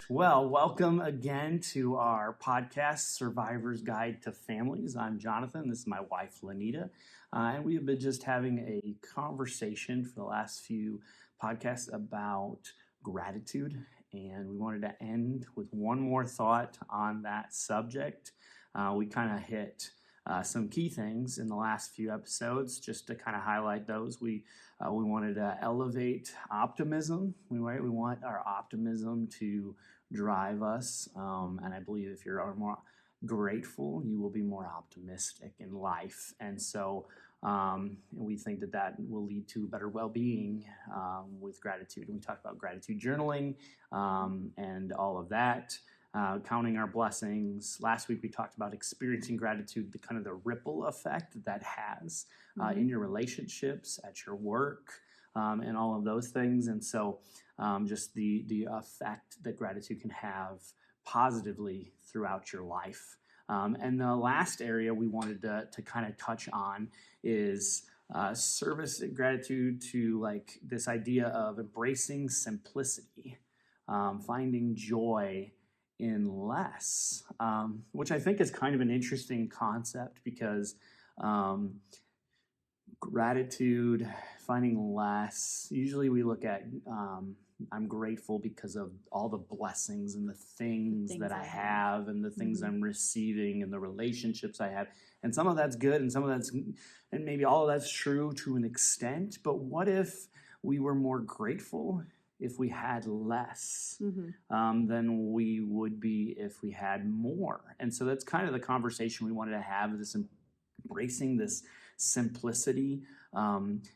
Well, welcome again to our podcast, Survivor's Guide to Families. I'm Jonathan. This is my wife, Lanita. And we have been just having a conversation for the last few podcasts about gratitude. And we wanted to end with one more thought on that subject. We kind of hit some key things in the last few episodes just to kind of highlight those. We wanted to elevate optimism. We want our optimism to drive us. And I believe if you're more grateful, you will be more optimistic in life. And so we think that will lead to better well-being with gratitude. And we talked about gratitude journaling and all of that. Counting our blessings. Last week we talked about experiencing gratitude, the kind of the ripple effect that has in your relationships, at your work, and all of those things. And so just the effect that gratitude can have positively throughout your life. And the last area we wanted to kind of touch on is service and gratitude to like this idea of embracing simplicity, finding joy in less, which I think is kind of an interesting concept because gratitude, finding less, usually we look at I'm grateful because of all the blessings and the things that I have and the things I'm receiving and the relationships I have. And some of that's good and some of that's, and maybe all of that's true to an extent, but what if we were more grateful if we had less than we would be if we had more? And so that's kind of the conversation we wanted to have, this embracing this simplicity.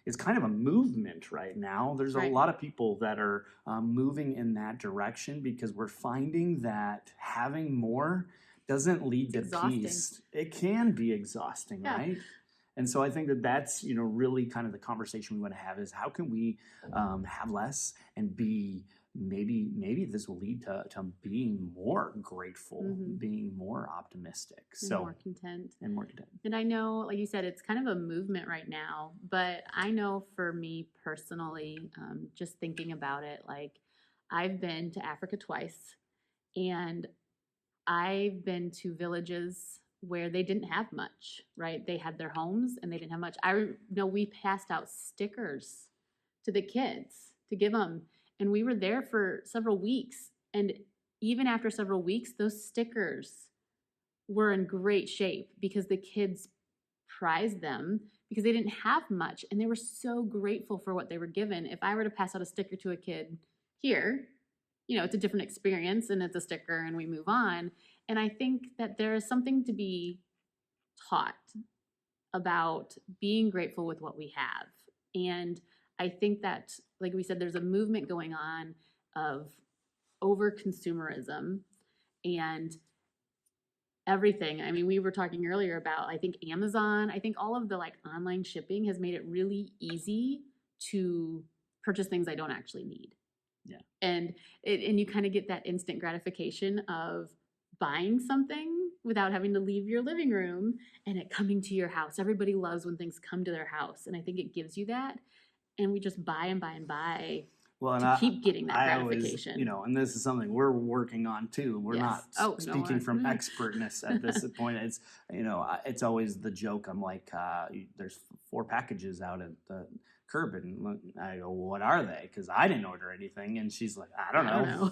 It's kind of a movement right now. There's a lot of people that are moving in that direction because we're finding that having more doesn't lead to peace. It can be exhausting, right? And so I think that's, really kind of the conversation we want to have is how can we have less and be, maybe this will lead to being more grateful, being more optimistic. And more content. And I know, like you said, it's kind of a movement right now, but I know for me personally, just thinking about it, like I've been to Africa twice and I've been to villages where they didn't have much, right? They had their homes and they didn't have much. I know we passed out stickers to the kids to give them, and we were there for several weeks. And even after several weeks, those stickers were in great shape because the kids prized them because they didn't have much and they were so grateful for what they were given. If I were to pass out a sticker to a kid here, it's a different experience and it's a sticker and we move on. And I think that there is something to be taught about being grateful with what we have. And I think that, like we said, there's a movement going on of over-consumerism and everything. I mean, we were talking earlier about, I think Amazon, I think all of the online shipping has made it really easy to purchase things I don't actually need. Yeah. And you kind of get that instant gratification of buying something without having to leave your living room and it coming to your house. Everybody loves when things come to their house. And I think it gives you that. And we just buy and buy and buy to keep getting that gratification. Always, and this is something we're working on too. We're not speaking from expertness at this point. It's, it's always the joke. I'm like, there's 4 packages out at the curb, and I go, well, what are they? Because I didn't order anything, and she's like, I don't know.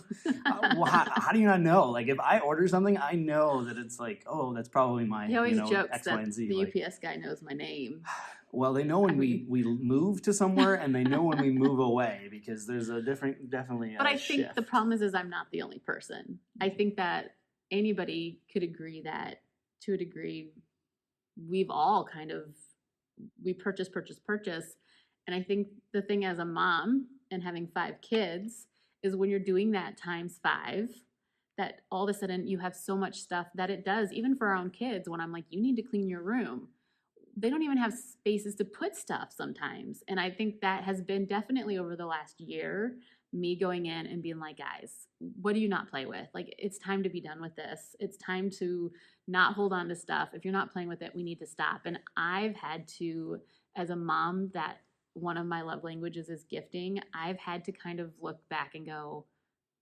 Well, how do you not know? Like, if I order something, I know that it's like, oh, that's probably my, he always jokes X, Y, and Z. The UPS guy knows my name. Well, they know when we move to somewhere, and they know when we move away, because there's a definitely. But I think the problem is I'm not the only person. I think that anybody could agree that to a degree, we've all we purchase. And I think the thing as a mom and having 5 kids is when you're doing that times 5, that all of a sudden you have so much stuff that it does, even for our own kids, when I'm like, you need to clean your room. They don't even have spaces to put stuff sometimes. And I think that has been definitely over the last year, me going in and being like, guys, what do you not play with? Like, it's time to be done with this. It's time to not hold on to stuff. If you're not playing with it, we need to stop. And I've had to, as a mom that one of my love languages is gifting, I've had to kind of look back and go,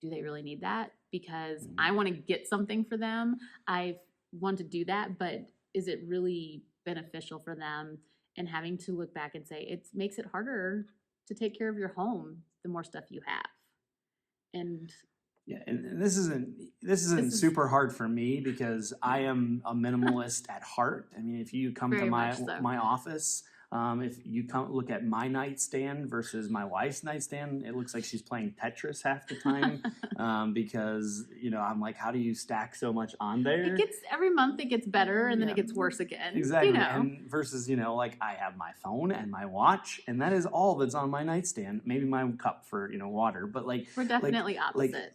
do they really need that? Because I want to get something for them. I want to do that, but is it really beneficial for them? And having to look back and say, it makes it harder to take care of your home the more stuff you have. And yeah, and this isn't super hard for me because I am a minimalist at heart. I mean, if you come to my office, if you come look at my nightstand versus my wife's nightstand, it looks like she's playing Tetris half the time because I'm like, how do you stack so much on there? Every month it gets better and then it gets worse again. Exactly. And versus like I have my phone and my watch, and that is all that's on my nightstand. Maybe my cup for water, but like we're definitely opposites.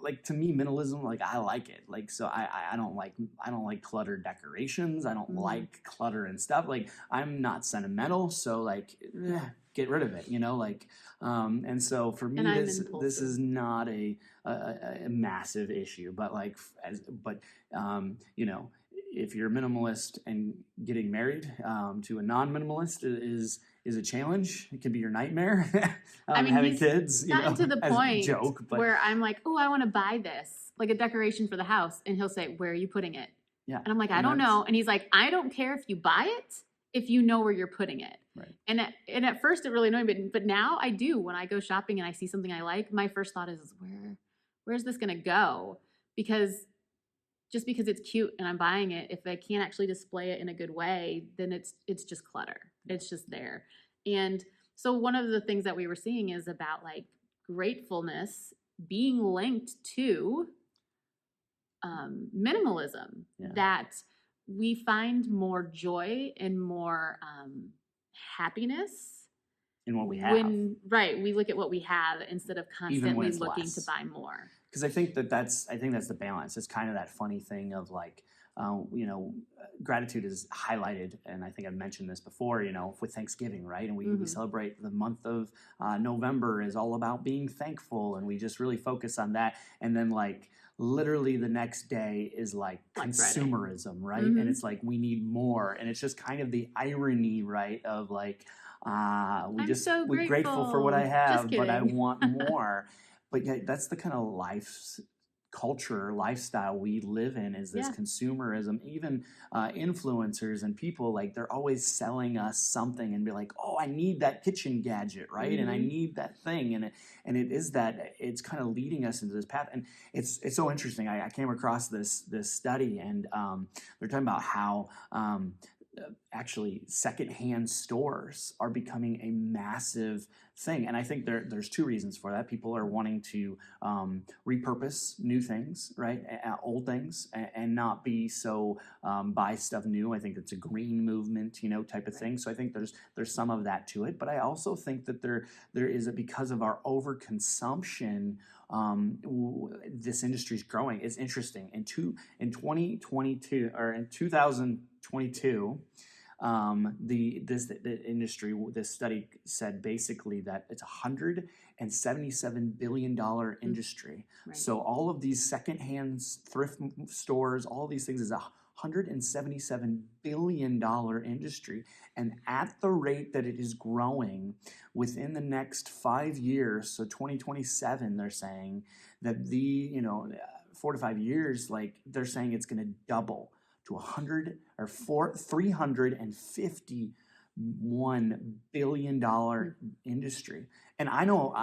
Like to me, minimalism, like I like it. Like so, I don't like cluttered decorations. I don't like clutter and stuff. Like I'm not sentimental, so like get rid of it. And so for me, this is not a massive issue. But if you're a minimalist and getting married to a non-minimalist is a challenge. It can be your nightmare. Having kids, gotten to the point joke, where I'm like, oh, I want to buy this, like a decoration for the house, and he'll say, where are you putting it? Yeah, and I'm like, I don't know, and he's like, I don't care if you buy it, if you know where you're putting it. Right. And at first it really annoyed me, but now I do. When I go shopping and I see something I like, my first thought is, where's this gonna go? Because just because it's cute and I'm buying it, if I can't actually display it in a good way, then it's just clutter. It's just there. And so one of the things that we were seeing is about like gratefulness being linked to minimalism, that we find more joy and more happiness in what we have. We look at what we have instead of constantly looking to buy more. Because I think that's the balance. It's kind of that funny thing of like, gratitude is highlighted, and I think I've mentioned this before, with Thanksgiving, right? And we celebrate the month of November is all about being thankful, and we just really focus on that. And then like literally the next day is like consumerism, right? And it's like we need more, and it's just kind of the irony, right, of like we're grateful for what I have, but I want more. But yeah, that's the kind of lifestyle we live in, is this consumerism. Even influencers and people, like they're always selling us something and be like, oh, I need that kitchen gadget, right? And I need that thing, and it is that it's kind of leading us into this path. And it's so interesting. I came across this study, and they're talking about how actually secondhand stores are becoming a massive thing. And I think there's two reasons for that. People are wanting to repurpose new things, right? Old things, and not be so buy stuff new. I think it's a green movement, type of thing. So I think there's some of that to it. But I also think that there is because of our overconsumption, this industry is growing. It's interesting. In 2022 or in 2022, the industry, this study said basically that it's $177 billion industry. Right. So all of these secondhand thrift stores, all these things is $177 billion industry. And at the rate that it is growing, within the next 5 years, so 2027, they're saying that 4 to 5 years, like they're saying it's going to double to $351 billion industry. And I know,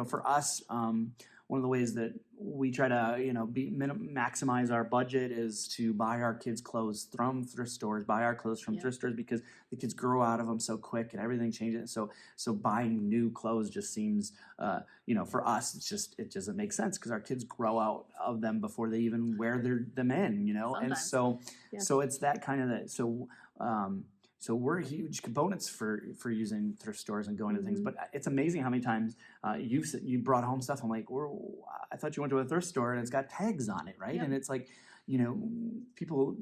for us, one of the ways that we try to, maximize our budget is to buy our kids clothes from thrift stores, buy our clothes from thrift stores, because the kids grow out of them so quick and everything changes. So buying new clothes just seems, for us, it doesn't make sense because our kids grow out of them before they even wear them in, Sometimes. And so it's that kind of that. So we're huge components for using thrift stores and going to things. But it's amazing how many times you brought home stuff. I'm like, I thought you went to a thrift store and it's got tags on it, right? And it's like, people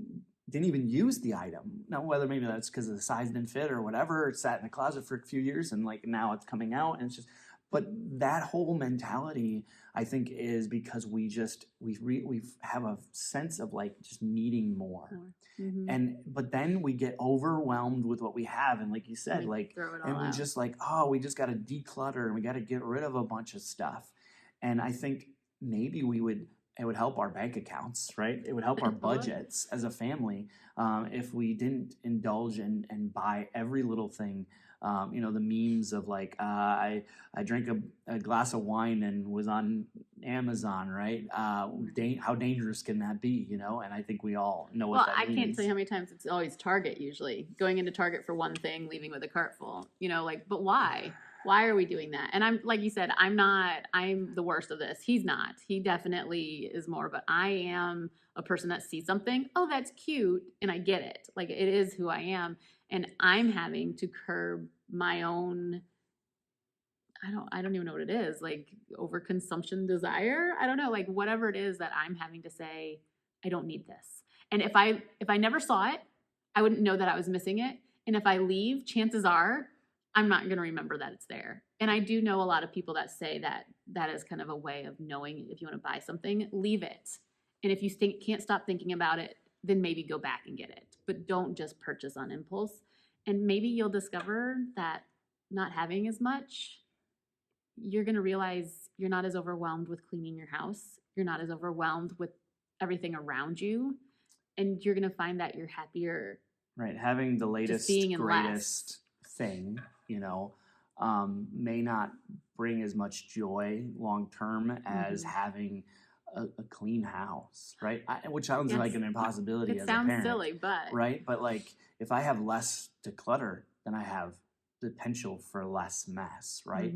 didn't even use the item. Now, whether maybe that's because the size didn't fit or whatever, it sat in the closet for a few years and like now it's coming out and it's just, but that whole mentality, I think, is because we have a sense of like just needing more. Mm-hmm. And but then we get overwhelmed with what we have, and like you said, like, and we just like, oh, we just got to declutter and we got to get rid of a bunch of stuff. And I think maybe it would help our bank accounts, right? It would help our budgets as a family if we didn't indulge and buy every little thing. You know, the memes of like, I drank a glass of wine and was on Amazon, right? How dangerous can that be, you know? And I think we all know what that means. I can't tell you how many times it's always Target, usually. Going into Target for one thing, leaving with a cart full. You know, like, but why? Why are we doing that? And I'm, like you said, I'm the worst of this. He's not. He definitely is more, but I am a person that sees something, oh, that's cute, and I get it. Like, it is who I am. And I'm having to curb my own, I don't even know what it is, like overconsumption desire. I don't know, like whatever it is that I'm having to say, I don't need this. And if I never saw it, I wouldn't know that I was missing it. And if I leave, chances are I'm not going to remember that it's there. And I do know a lot of people that say that that is kind of a way of knowing if you want to buy something, leave it. And if you can't stop thinking about it, then maybe go back and get it. But don't just purchase on impulse. And maybe you'll discover that not having as much, you're going to realize you're not as overwhelmed with cleaning your house. You're not as overwhelmed with everything around you. And you're going to find that you're happier. Right. Having the latest, greatest thing, you know, may not bring as much joy long term as having a clean house, right? Which sounds like an impossibility as a parent. It sounds silly, but... Right? But like, if I have less to clutter, then I have the potential for less mess, right?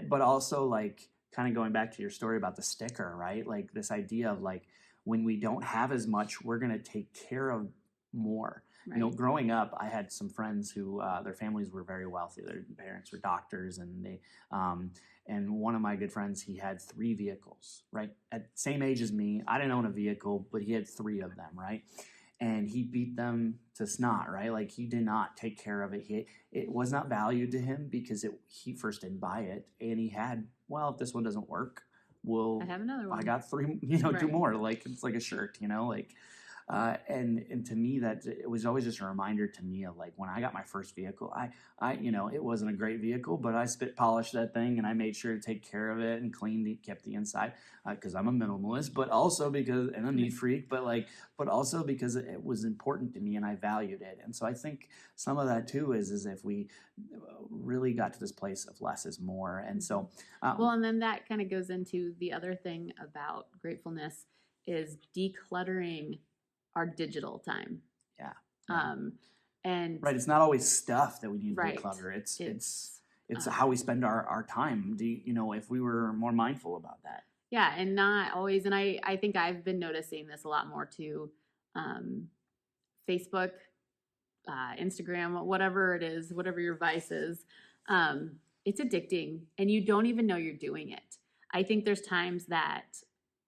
But also, like, kind of going back to your story about the sticker, right? Like, this idea of, like, when we don't have as much, we're going to take care of more. Right. You know, growing up, I had some friends who their families were very wealthy. Their parents were doctors, and they and one of my good friends, he had 3 vehicles, right? At the same age as me. I didn't own a vehicle, but he had 3 of them, right? And he beat them to snot, right? Like, he did not take care of it. It was not valued to him because he first didn't buy it, and he had, well, if this one doesn't work, I have another one. I got 3, you know, 2 more. Like, it's like a shirt, you know, like. And to me, that it was always just a reminder to me of like when I got my first vehicle, I you know, it wasn't a great vehicle, but I spit polished that thing and I made sure to take care of it and kept the inside because I'm a minimalist, but also because, and a neat freak, but also because it was important to me and I valued it. And so I think some of that too is if we really got to this place of less is more. And so, well, and then that kind of goes into the other thing about gratefulness is decluttering our digital time. Yeah. And right. It's not always stuff that we need to declutter. It's how we spend our time. You know, if we were more mindful about that. Yeah. And not always. And I think I've been noticing this a lot more too. Facebook, Instagram, whatever it is, whatever your vice is, it's addicting and you don't even know you're doing it. I think there's times that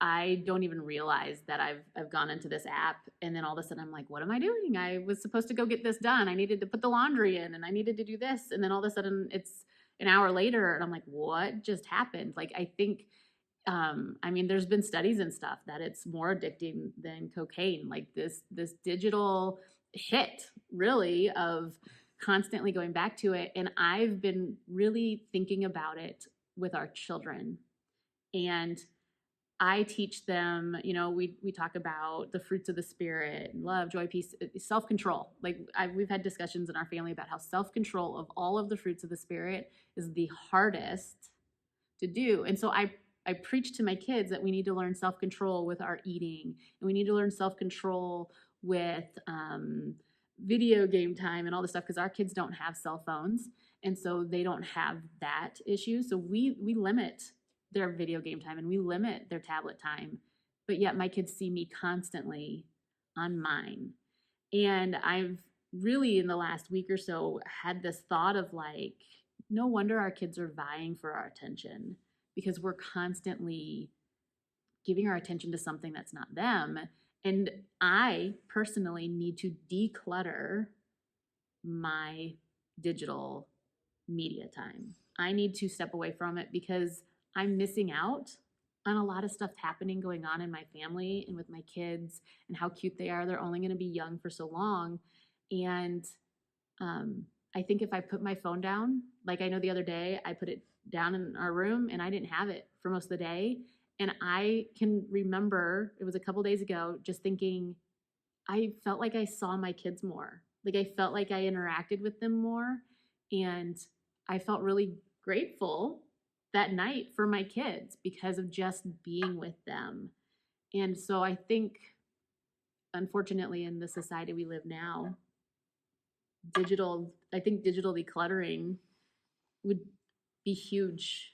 I don't even realize that I've gone into this app and then all of a sudden I'm like, what am I doing? I was supposed to go get this done. I needed to put the laundry in and I needed to do this. And then all of a sudden it's an hour later and I'm like, what just happened? Like, I think, I mean, there's been studies and stuff that it's more addicting than cocaine. Like this digital hit really of constantly going back to it. And I've been really thinking about it with our children. And I teach them, you know, we talk about the fruits of the spirit, love, joy, peace, self-control. Like we've had discussions in our family about how self-control of all of the fruits of the spirit is the hardest to do. And so I preach to my kids that we need to learn self-control with our eating, and we need to learn self-control with video game time and all this stuff because our kids don't have cell phones, and so they don't have that issue. So we limit their video game time and we limit their tablet time, but yet my kids see me constantly on mine. And I've really in the last week or so had this thought of like, no wonder our kids are vying for our attention because we're constantly giving our attention to something that's not them. And I personally need to declutter my digital media time. I need to step away from it because I'm missing out on a lot of stuff happening going on in my family and with my kids and how cute they are. They're only going to be young for so long. And I think if I put my phone down, like I know the other day, I put it down in our room and I didn't have it for most of the day. And I can remember it was a couple days ago just thinking, I felt like I saw my kids more. Like I felt like I interacted with them more. And I felt really grateful that night for my kids because of just being with them. And so I think, unfortunately, in the society we live now, I think digital decluttering would be huge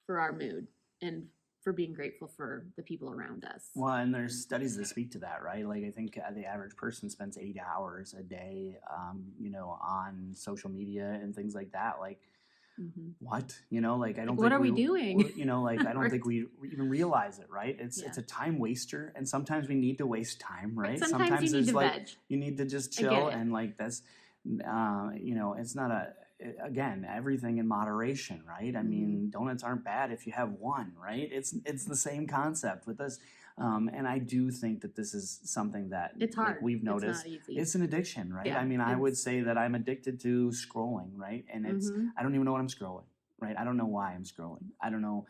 for our mood and for being grateful for the people around us. Well, and there's studies that speak to that, right? Like I think the average person spends 8 hours a day, on social media and things like that. Like, what? Like I don't. What think are we doing? Like I don't Right. think we even realize it, right? It's Yeah. a time waster, and sometimes we need to waste time, right? Sometimes you need there's to like veg. you need to just I get chill, it. and like that's, it's not again, everything in moderation, right? I mean, donuts aren't bad if you have one, right? It's the same concept with this. And I do think that this is something that It's like hard. we've It's noticed. not easy. It's an addiction, right? Yeah, I mean, I would say that I'm addicted to scrolling, right? And I don't even know what I'm scrolling, right? I don't know why I'm scrolling. I don't know.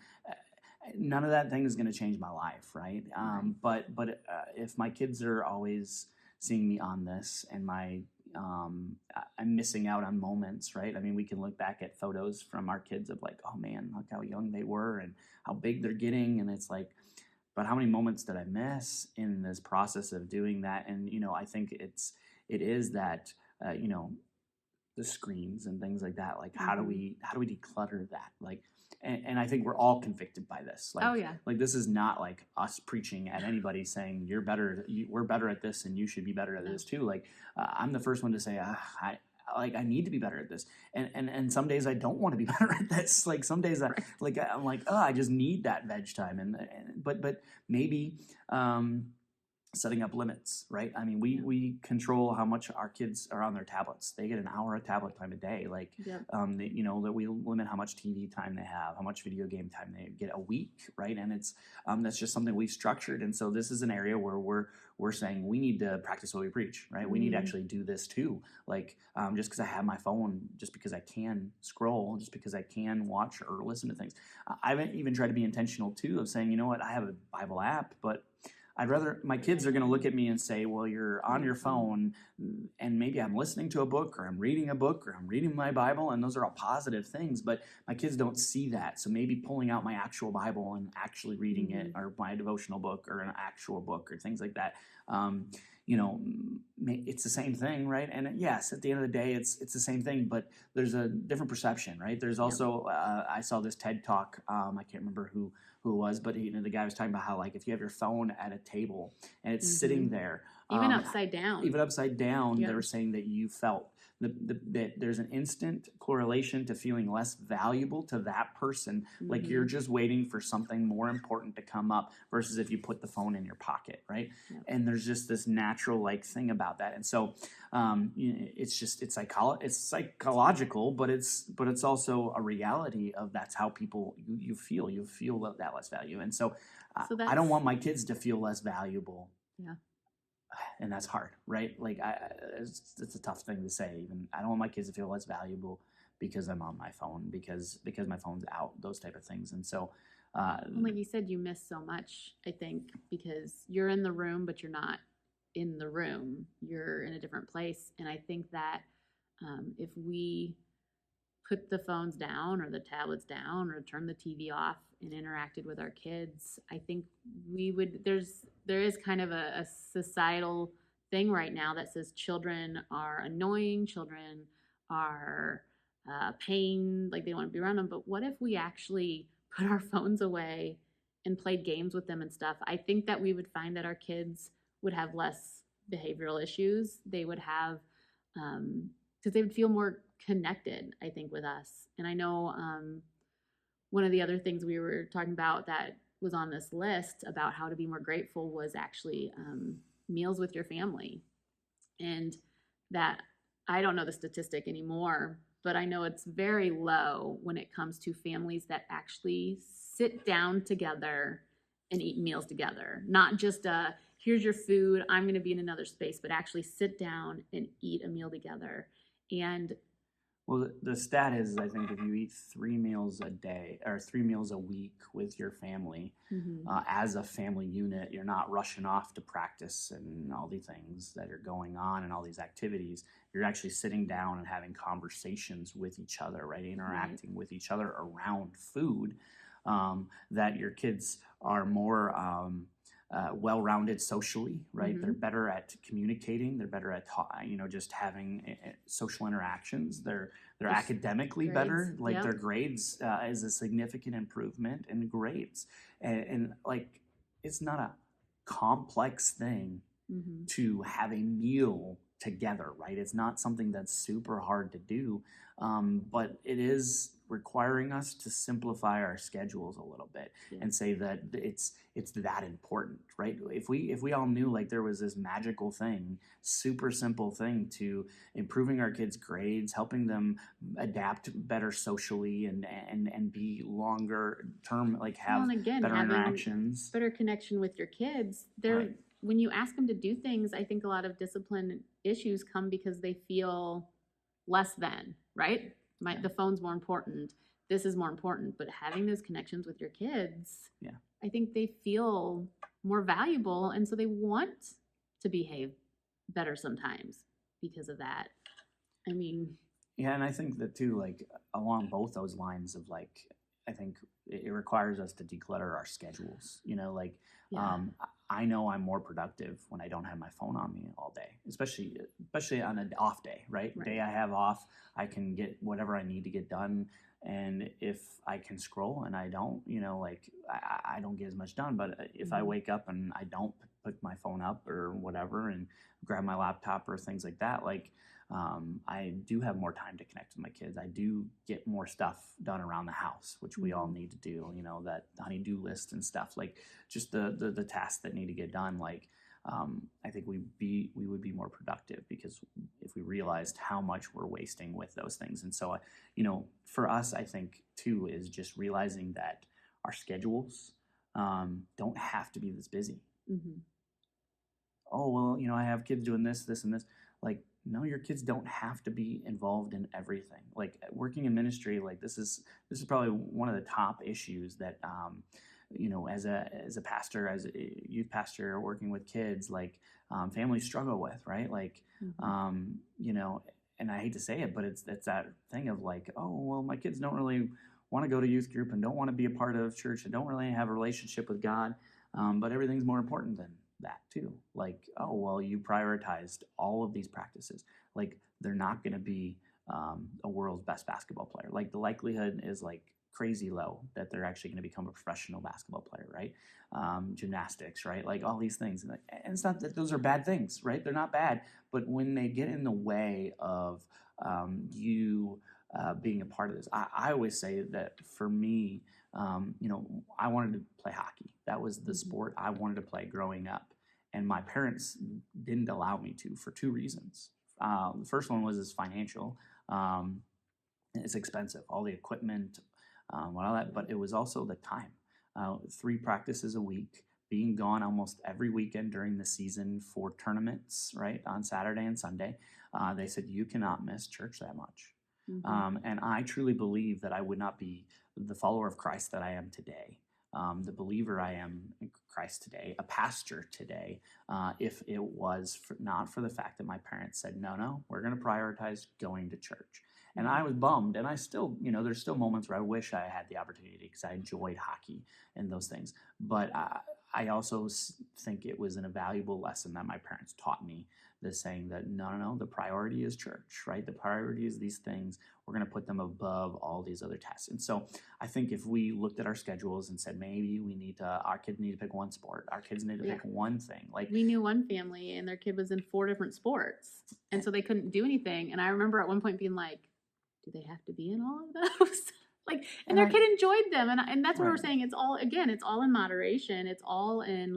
None of that thing is going to change my life, right? But if my kids are always seeing me on this, and I'm missing out on moments, right? I mean, we can look back at photos from our kids of like, oh man, look how young they were and how big they're getting, and it's like, but how many moments did I miss in this process of doing that? And I think it is that the screens and things like that. Like, how do we declutter that? Like, and I think we're all convicted by this. Like, Oh, yeah. Like this is not like us preaching at anybody saying you're better, we're better at this, and you should be better at this too. Like, I'm the first one to say, I need to be better at this, and some days I don't want to be better at this. Like some days I'm like, oh, I just need that veg time, but maybe setting up limits, right? I mean, we control how much our kids are on their tablets. They get an hour of tablet time a day. Like, that we limit how much TV time they have, how much video game time they get a week, right? And it's that's just something we've structured. And so this is an area where we're saying we need to practice what we preach, right? We need to actually do this too. Like, just because I have my phone, just because I can scroll, just because I can watch or listen to things. I've even tried to be intentional too of saying, you know what, I have a Bible app, but I'd rather my kids are going to look at me and say, well, you're on your phone, and maybe I'm listening to a book, or I'm reading a book, or I'm reading my Bible, and those are all positive things, but my kids don't see that. So maybe pulling out my actual Bible and actually reading it, or my devotional book, or an actual book, or things like that. It's the same thing, right? And yes, at the end of the day, it's the same thing, but there's a different perception, right? There's also, I saw this TED talk, I can't remember who it was, but the guy was talking about how, like, if you have your phone at a table and it's sitting there, even upside down, they were saying that you felt that there's an instant correlation to feeling less valuable to that person. Like you're just waiting for something more important to come up versus if you put the phone in your pocket, right? And there's just this natural like thing about that. And so it's psychological, but it's also a reality of that's how people you feel that less value. And so I don't want my kids to feel less valuable. Yeah. And that's hard, right? Like it's a tough thing to say. Even I don't want my kids to feel less valuable because I'm on my phone, because my phone's out, those type of things. And so like you said, you miss so much, I think, because you're in the room, but you're not in the room. You're in a different place. And I think that if we put the phones down or the tablets down or turn the TV off and interacted with our kids, I think there is kind of a societal thing right now that says children are annoying, children are pain, like they don't want to be around them. But what if we actually put our phones away and played games with them and stuff? I think that we would find that our kids would have less behavioral issues. They would have, because they would feel more connected, I think, with us. And I know one of the other things we were talking about that was on this list about how to be more grateful was actually meals with your family. And that, I don't know the statistic anymore, but I know it's very low when it comes to families that actually sit down together and eat meals together. Not just here's your food, I'm going to be in another space, but actually sit down and eat a meal together. And Well, the stat is, I think if you eat 3 meals a day or 3 meals a week with your family, as a family unit, you're not rushing off to practice and all the things that are going on and all these activities. You're actually sitting down and having conversations with each other, right? Interacting with each other around food. That your kids are more well-rounded socially, right? They're better at communicating. They're better at just having social interactions. They're academically better. Like their grades is a significant improvement in grades, and like it's not a complex thing to have a meal together, right? It's not something that's super hard to do, but it is requiring us to simplify our schedules a little bit and say that it's that important, right? If we all knew like there was this magical thing, super simple thing to improving our kids' grades, helping them adapt better socially and be longer term, like have better interactions, better connection with your kids. When you ask them to do things, I think a lot of discipline issues come because they feel less than, right? The phone's more important. This is more important. But having those connections with your kids, I think they feel more valuable. And so they want to behave better sometimes because of that. I mean. Yeah, and I think that too, like along both those lines of like, I think it requires us to declutter our schedules, I know I'm more productive when I don't have my phone on me all day, especially on an off day, right? Day I have off, I can get whatever I need to get done. And if I can scroll and I don't, I don't get as much done. But if I wake up and I don't pick my phone up or whatever and grab my laptop or things like that, I do have more time to connect with my kids. I do get more stuff done around the house, which we all need to do, that honey-do list and stuff, like just the tasks that need to get done. I think we would be more productive because if we realized how much we're wasting with those things. And so, for us, I think too, is just realizing that our schedules don't have to be this busy. Oh, well, I have kids doing this, and this. No, your kids don't have to be involved in everything. Like working in ministry, like this is probably one of the top issues that, as a pastor, as a youth pastor working with kids, families struggle with, right? And I hate to say it, but it's that thing of oh, well, my kids don't really want to go to youth group and don't want to be a part of church and don't really have a relationship with God, but everything's more important than that too. Oh, well, you prioritized all of these practices. They're not going to be a world's best basketball player. The likelihood is crazy low that they're actually going to become a professional basketball player, right? Gymnastics, right? All these things. And it's not that those are bad things, right? They're not bad, but when they get in the way of you being a part of this, I always say that for me, I wanted to play hockey. That was the sport I wanted to play growing up. And my parents didn't allow me to for two reasons. The first one was financial. It's expensive, all the equipment, all that, but it was also the time. 3 practices a week, being gone almost every weekend during the season for tournaments, right, on Saturday and Sunday. They said, you cannot miss church that much. And I truly believe that I would not be the follower of Christ that I am today, the believer I am in Christ today, a pastor today, if it was not for the fact that my parents said, no, we're going to prioritize going to church. And I was bummed, and I still, there's still moments where I wish I had the opportunity because I enjoyed hockey and those things. But I also think it was an invaluable lesson that my parents taught me, this saying that no, the priority is church, right? The priority is these things. We're going to put them above all these other tests. And so I think if we looked at our schedules and said, maybe our kids need to pick one sport, our kids need to pick one thing. We knew one family and their kid was in 4 different sports. And so they couldn't do anything. And I remember at one point being like, do they have to be in all of those? And their kid enjoyed them. And that's what we're saying. It's all in moderation. It's all in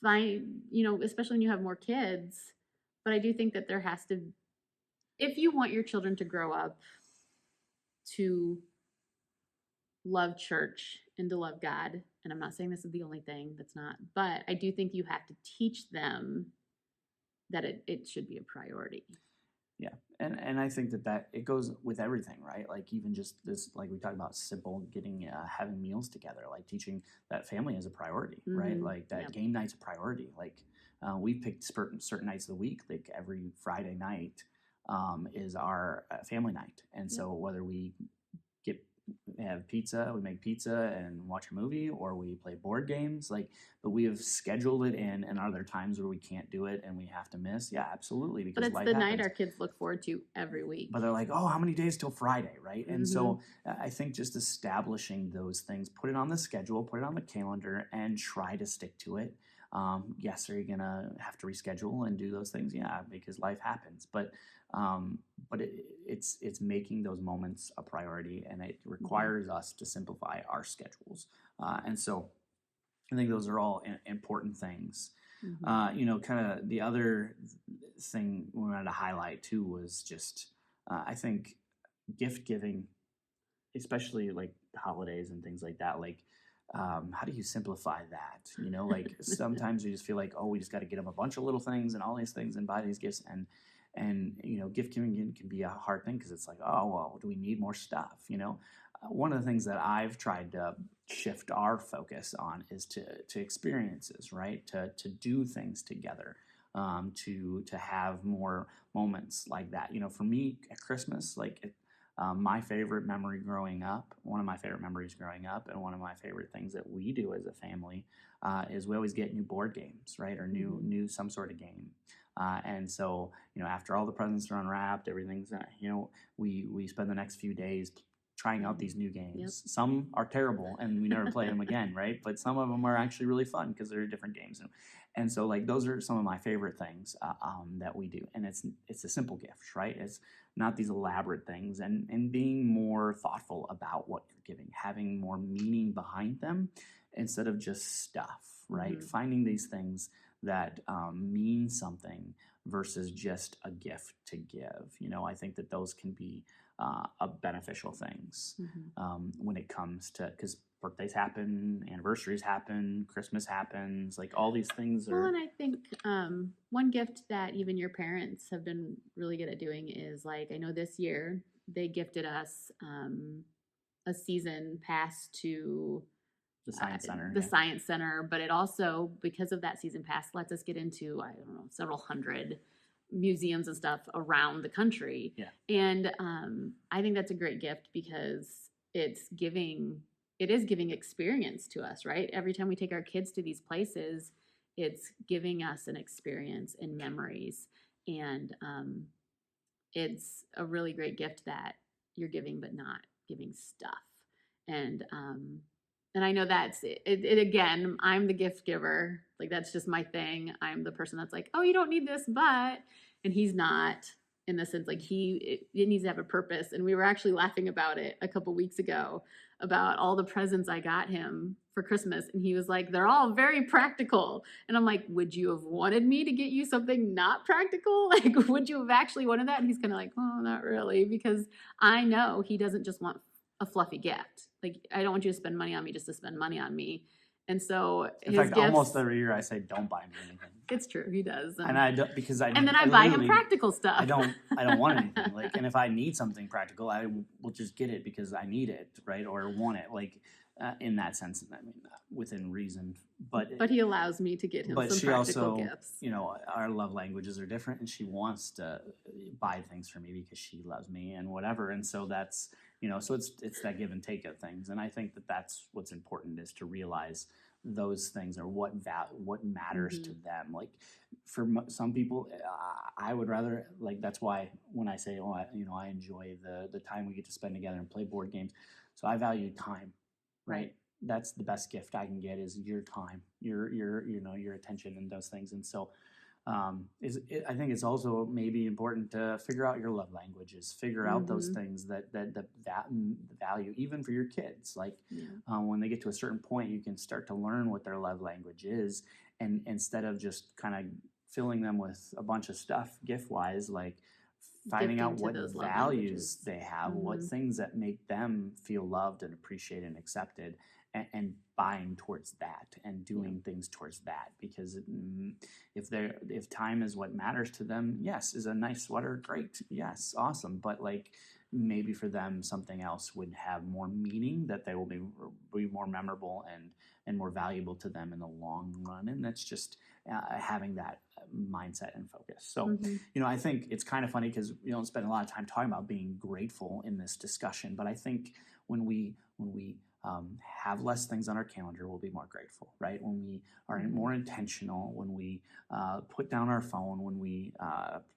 find, especially when you have more kids. But I do think that there has to, if you want your children to grow up to love church and to love God, and I'm not saying this is the only thing, that's not, but I do think you have to teach them that it should be a priority. Yeah, and I think that it goes with everything, right? Like even just this, like we talked about, simple getting having meals together, like teaching that family is a priority, right? Like that game night's a priority. Like we picked certain nights of the week, like every Friday night is our family night, and so whether we have pizza, we make pizza and watch a movie, or we play board games, but we have scheduled it in. And are there times where we can't do it and we have to miss? Yeah, absolutely, because but it's life the happens. night our kids look forward to every week. But they're like, oh, how many days till Friday, right? And so I think just establishing those things, put it on the schedule, put it on the calendar, and try to stick to it. Yes, are you gonna have to reschedule and do those things? Yeah, because life happens. But it's making those moments a priority, and it requires us to simplify our schedules. And so I think those are all important things. Kind of the other thing we wanted to highlight too was just I think gift giving, especially like holidays and things like that. Like how do you simplify that? Like sometimes you just feel like, oh, we just got to get them a bunch of little things and all these things and buy these gifts, and gift giving can be a hard thing because it's like, oh, well, do we need more stuff? One of the things that I've tried to shift our focus on is to experiences, right? To do things together, to have more moments like that. For me at Christmas, my favorite memory growing up, one of my favorite memories growing up, and one of my favorite things that we do as a family is we always get new board games, right? Or new some sort of game. And so, after all the presents are unwrapped, everything's, we spend the next few days trying out these new games. Yep. Some are terrible and we never play them again, right? But some of them are actually really fun because they're different games. And so, those are some of my favorite things that we do. And it's a simple gift, right? It's not these elaborate things, and being more thoughtful about what you're giving, having more meaning behind them instead of just stuff, right? Finding these things that mean something versus just a gift to give. I think that those can be beneficial things when it comes to, because birthdays happen, anniversaries happen, Christmas happens, like all these things are. Well, and I think one gift that even your parents have been really good at doing is, like, I know this year they gifted us a season pass to the Science Center. The Science Center, but it also, because of that season pass, lets us get into, I don't know, several hundred museums and stuff around the country. Yeah. And I think that's a great gift because it is giving experience to us, right? Every time we take our kids to these places, it's giving us an experience and memories. And it's a really great gift that you're giving, but not giving stuff. And I know that's it again, I'm the gift giver. Like, that's just my thing. I'm the person that's like, oh, you don't need this, but, and he's not, in the sense, like, it needs to have a purpose. And we were actually laughing about it a couple weeks ago about all the presents I got him for Christmas. And he was like, they're all very practical. And I'm like, would you have wanted me to get you something not practical? Like, would you have actually wanted that? And he's kind of like, oh, not really, because I know he doesn't just want a fluffy gift. Like, I don't want you to spend money on me just to spend money on me. And so in fact, gifts, almost every year I say, don't buy me anything. It's true, he does. And I don't, because I, and then I buy him practical stuff. I don't want anything. Like, and if I need something practical, I will just get it because I need it, right? Or want it, like, in that sense. I mean, within reason. But he allows me to get him some practical gifts. Our love languages are different, and she wants to buy things for me because she loves me and whatever. And so that's, so it's that give and take of things. And I think that that's what's important, is to realize those things are what matters to them. Like, for some people, I would rather, like, that's why when I say, I enjoy the time we get to spend together and play board games. So I value time, right? That's the best gift I can get, is your time, your attention and those things. And so I think it's also maybe important to figure out your love languages, figure out those things that value, even for your kids. Like, when they get to a certain point, you can start to learn what their love language is, and instead of just kind of filling them with a bunch of stuff gift wise, like finding out what values they have, what things that make them feel loved and appreciated and accepted, and buying towards that and doing things towards that. Because if time is what matters to them, yes, is a nice sweater great, yes, awesome, but like maybe for them something else would have more meaning, that they will be more memorable and more valuable to them in the long run. And that's just having that mindset and focus. So, I think it's kind of funny because we don't spend a lot of time talking about being grateful in this discussion, but I think when we have less things on our calendar, we'll be more grateful, right? When we are more intentional, when we put down our phone, when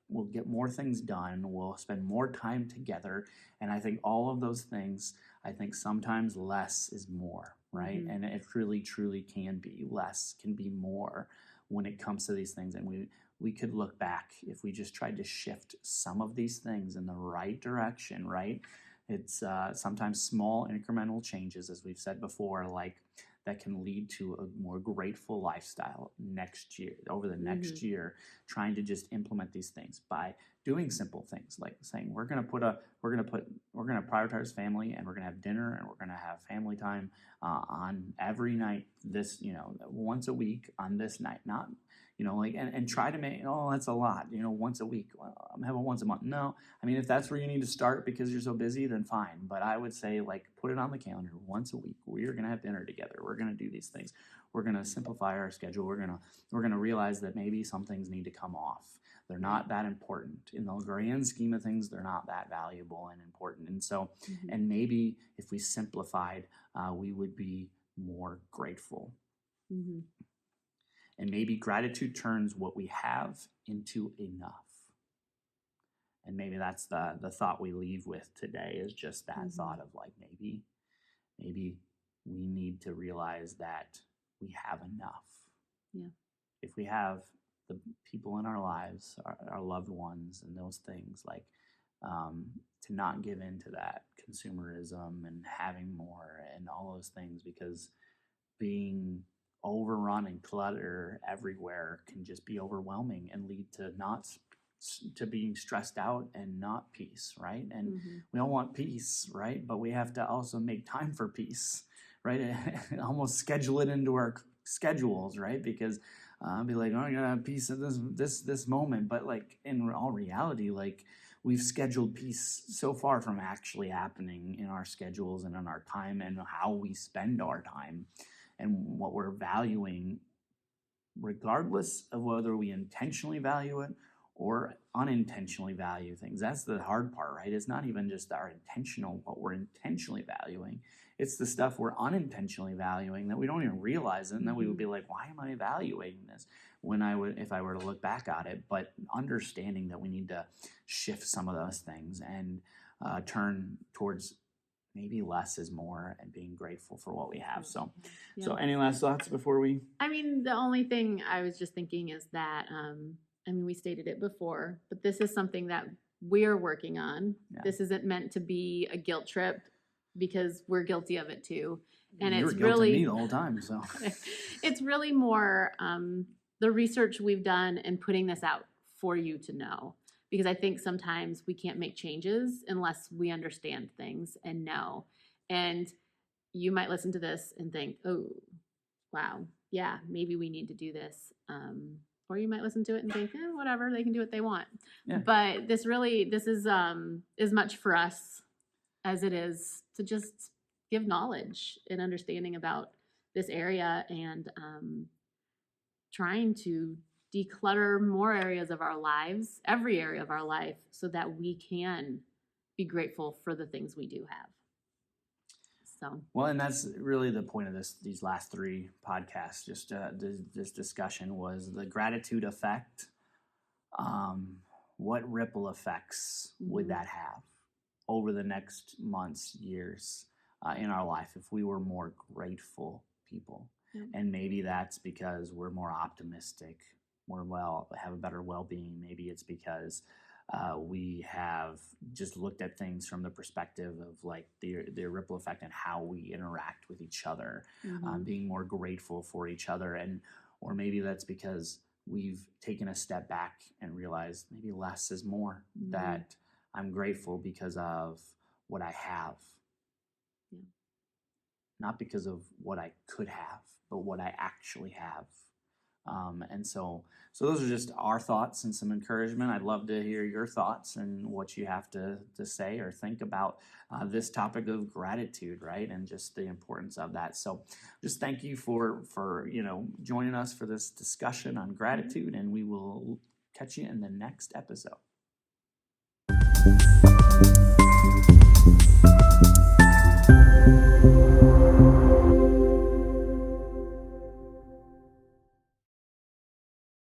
we'll get more things done, we'll spend more time together. And I think all of those things, I think sometimes less is more, right? And it really, truly can be. Less can be more when it comes to these things. And we could look back if we just tried to shift some of these things in the right direction, right? It's sometimes small incremental changes, as we've said before, like that can lead to a more grateful lifestyle next year, over the next year, trying to just implement these things by doing simple things like saying we're going to prioritize family, and we're going to have dinner, and we're going to have family time on every night, this, once a week on this night, not, and try to make, that's a lot, once a week. Well, I'm having once a month. No, I mean, if that's where you need to start because you're so busy, then fine. But I would say, like, put it on the calendar once a week. We're going to have dinner together. We're going to do these things. We're going to simplify our schedule. We're going to realize that maybe some things need to come off. They're not that important in the grand scheme of things. They're not that valuable and important. And so, and maybe if we simplified, we would be more grateful. And maybe gratitude turns what we have into enough. And maybe that's the thought we leave with today, is just that thought of like, maybe we need to realize that we have enough. Yeah. If we have the people in our lives, our loved ones, and those things, like to not give in to that consumerism and having more and all those things, because being overrun and clutter everywhere can just be overwhelming and lead to being stressed out and not peace, right? And we all want peace, right? But we have to also make time for peace, right? Almost schedule it into our schedules, right? Because I'll be like, I gotta have peace at this moment, but like in all reality, like we've scheduled peace so far from actually happening in our schedules and in our time and how we spend our time and what we're valuing, regardless of whether we intentionally value it or unintentionally value things. That's the hard part, right? It's not even just what we're intentionally valuing. It's the stuff we're unintentionally valuing that we don't even realize it, and then we would be like, why am I evaluating this? If I were to look back at it, but understanding that we need to shift some of those things and turn towards maybe less is more and being grateful for what we have. So any last thoughts before we? I mean, the only thing I was just thinking is that, we stated it before, but this is something that we're working on. Yeah. This isn't meant to be a guilt trip, because we're guilty of it too. And it's really me the whole time. So it's really more the research we've done and putting this out for you to know. Because I think sometimes we can't make changes unless we understand things and know. And you might listen to this and think, oh, wow, yeah, maybe we need to do this. Or you might listen to it and think, whatever, they can do what they want. Yeah. But this is as much for us as it is to just give knowledge and understanding about this area, and trying to declutter more areas of our lives, every area of our life, so that we can be grateful for the things we do have. So well, and that's really the point of these last three podcasts. Just this discussion was the gratitude effect. What ripple effects would that have over the next months, years in our life if we were more grateful people? And maybe that's because we're more optimistic, have a better well-being. Maybe it's because we have just looked at things from the perspective of like the ripple effect and how we interact with each other, being more grateful for each other. And Or maybe that's because we've taken a step back and realized maybe less is more, that I'm grateful because of what I have, not because of what I could have, but what I actually have. And so those are just our thoughts and some encouragement. I'd love to hear your thoughts and what you have to say or think about this topic of gratitude, right? And just the importance of that. So just thank you for joining us for this discussion on gratitude, and we will catch you in the next episode.